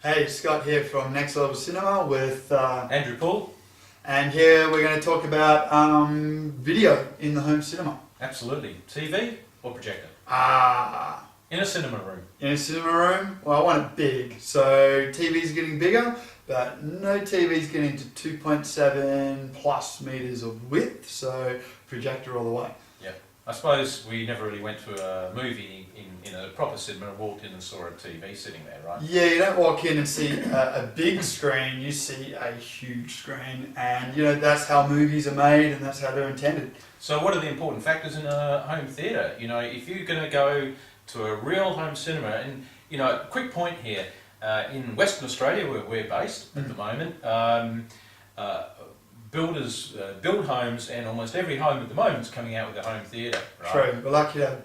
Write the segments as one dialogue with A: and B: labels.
A: Hey, Scott here from Next Level Cinema with
B: Andrew Paul.
A: and here we're going to talk about video in the home cinema.
B: Absolutely. TV or projector? In a cinema room.
A: In a cinema room, well, I want it big, so TV's getting bigger, but no TV's getting to 2.7 plus meters of width, so projector all the way.
B: Yeah. I suppose we never really went to a movie in a proper cinema and walked in and saw a TV sitting there, right?
A: Yeah, you don't walk in and see a big screen, you see a huge screen, and you know that's how movies are made and that's how they're intended.
B: So what are the important factors in a home theatre? You know, if you're going to go to a real home cinema, and you know, quick point here, in Western Australia where we're based at the moment, builders build homes, and almost every home at the moment is coming out with a home theatre, right?
A: True, we're lucky to have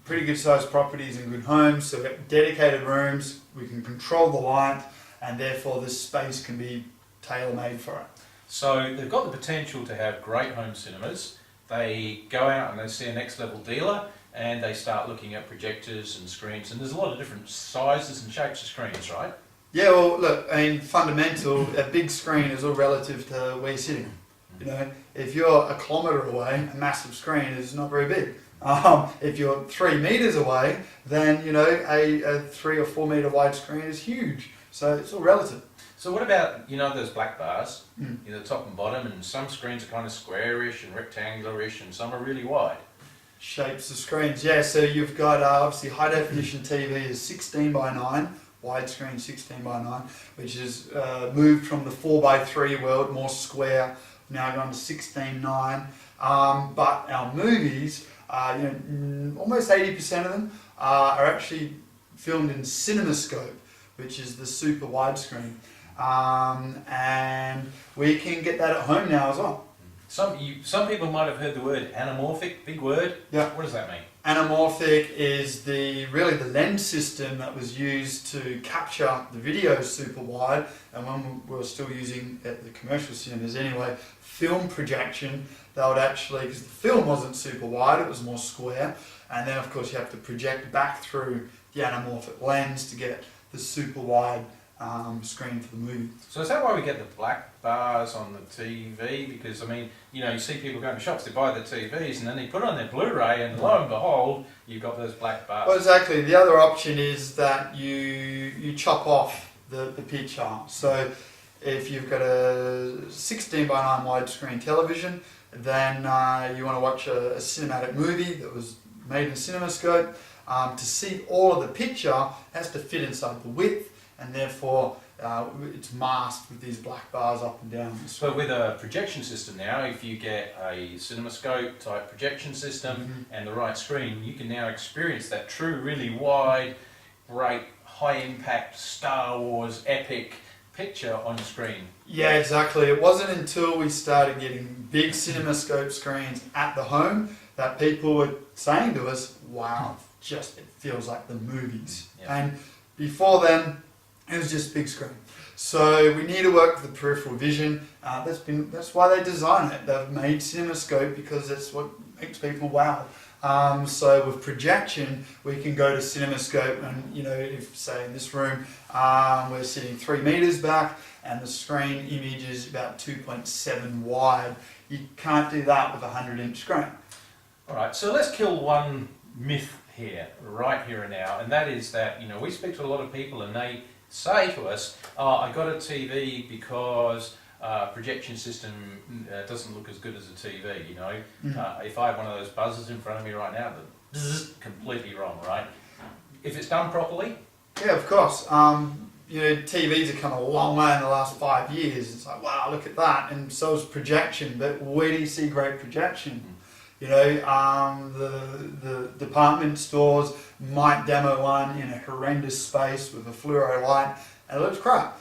A: pretty good sized properties and good homes, so we've got dedicated rooms, we can control the light, and therefore this space can be tailor-made for it.
B: So they've got the potential to have great home cinemas. They go out and they see a next level dealer and they start looking at projectors and screens, and there's a lot of different sizes and shapes of screens, right?
A: Yeah, well look, I mean fundamental, a big screen is all relative to where you're sitting. You know, if you're a kilometre away, a massive screen is not very big. If you're 3 metres away, then you know a 3 or 4 metre wide screen is huge. So it's all relative.
B: So what about, you know, those black bars, the top and bottom, and some screens are kind of squarish and rectangular-ish, and some are really wide.
A: Shapes of screens, yeah. So you've got obviously high definition TV is 16 by 9, widescreen 16 by 9, which is moved from the 4 by 3 world, more square, now gone to 16:9. But our movies, you know, almost 80% of them are actually filmed in CinemaScope, which is the super widescreen, and we can get that at home now as well.
B: Some people might have heard the word anamorphic, big word.
A: Yeah.
B: What does that mean?
A: Anamorphic is really the lens system that was used to capture the video super wide, and when we were still using at the commercial cinemas anyway, film projection, they would actually, because the film wasn't super wide, it was more square, and then of course you have to project back through the anamorphic lens to get the super wide screen for the movie.
B: So is that why we get the black bars on the TV? Because I mean, you know, you see people going to shops, they buy the TVs and then they put on their Blu-ray, and lo and behold, you've got those black bars.
A: Well, exactly. The other option is that you chop off the picture. So if you've got a 16 by 9 widescreen television, then you want to watch a cinematic movie that was made in CinemaScope. To see all of the picture, it has to fit inside the width, and therefore it's masked with these black bars up and down.
B: So with a projection system now, if you get a CinemaScope type projection system and the right screen, you can now experience that true, really wide, great, high impact, Star Wars epic picture on your screen.
A: Yeah, exactly. It wasn't until we started getting big CinemaScope screens at the home that people were saying to us, wow, it feels like the movies.
B: Yeah.
A: And before then, it was just big screen. So we need to work with the peripheral vision. That's why they design it. They've made CinemaScope because that's what makes people wow. So with projection, we can go to CinemaScope, and you know, if say in this room we're sitting 3 meters back and the screen image is about 2.7 wide, you can't do that with a 100-inch screen.
B: All right, so let's kill one myth here, right here and now, and that is that, you know, we speak to a lot of people and they say to us, oh, I got a TV because projection system doesn't look as good as a TV, you know. If I have one of those buzzers in front of me right now, the bzzz, completely wrong, right? If it's done properly?
A: Yeah, of course. You know, TVs have come a long way in the last 5 years. It's like, wow, look at that. And so is projection, but where do you see great projection? You know, the department stores might demo one in a horrendous space with a fluoro light, and it looks crap.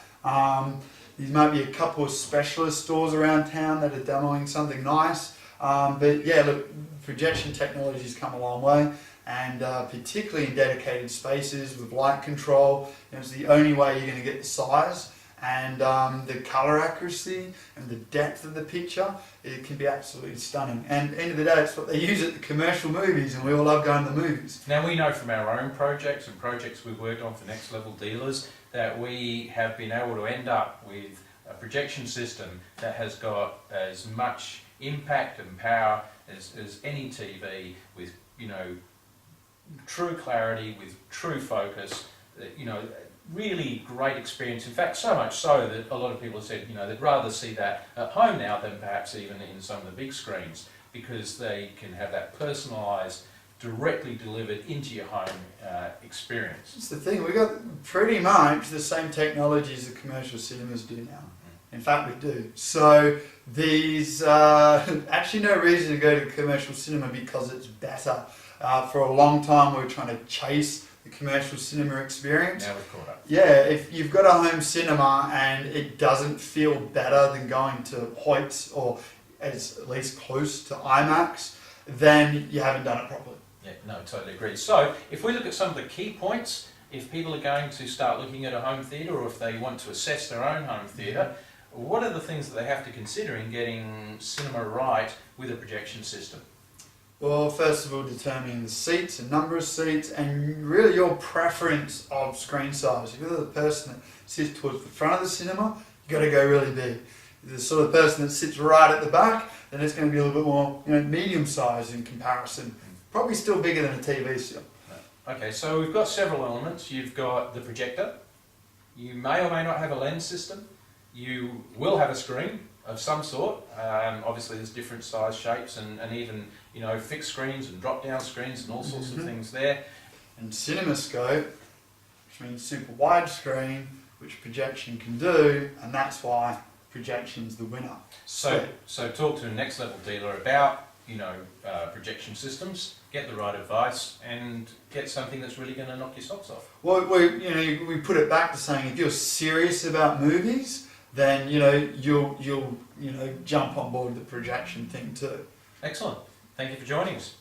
A: These might be a couple of specialist stores around town that are demoing something nice. But yeah, look, projection technology's come a long way, and particularly in dedicated spaces with light control, you know, it's the only way you're going to get the size and the colour accuracy and the depth of the picture. It can be absolutely stunning. And at the end of the day, it's what they use at the commercial movies, and we all love going to the movies.
B: Now we know from our own projects and projects we've worked on for next level dealers that we have been able to end up with a projection system that has got as much impact and power as any TV, with, you know, true clarity, with true focus, you know, really great experience. In fact, so much so that a lot of people have said, you know, they'd rather see that at home now than perhaps even in some of the big screens, because they can have that personalised, directly delivered into your home experience.
A: It's the thing, we've got pretty much the same technologies that commercial cinemas do now. In fact, we do. So there's actually no reason to go to commercial cinema because it's better. For a long time we were trying to chase the commercial cinema experience.
B: Now we've caught up.
A: Yeah, if you've got a home cinema and it doesn't feel better than going to Hoyts or as at least close to IMAX, then you haven't done it properly.
B: Yeah, no, totally agree. So if we look at some of the key points, if people are going to start looking at a home theatre, or if they want to assess their own home theatre, what are the things that they have to consider in getting cinema right with a projection system?
A: Well, first of all, determining the seats and number of seats, and really your preference of screen size. If you're the person that sits towards the front of the cinema, you've got to go really big. If you're the sort of person that sits right at the back, then it's going to be a little bit more, you know, medium size in comparison. Probably still bigger than a TV still.
B: Okay, so we've got several elements. You've got the projector. You may or may not have a lens system. You will have a screen of some sort. Obviously there's different size shapes and even, you know, fixed screens and drop down screens and all sorts of things there.
A: And CinemaScope, which means super wide screen, which projection can do, and that's why projection's the winner.
B: So talk to a next level dealer about, you know, projection systems, get the right advice, and get something that's really going to knock your socks off.
A: Well, we put it back to saying, if you're serious about movies, then you'll jump on board the projection thing too.
B: Excellent. Thank you for joining us.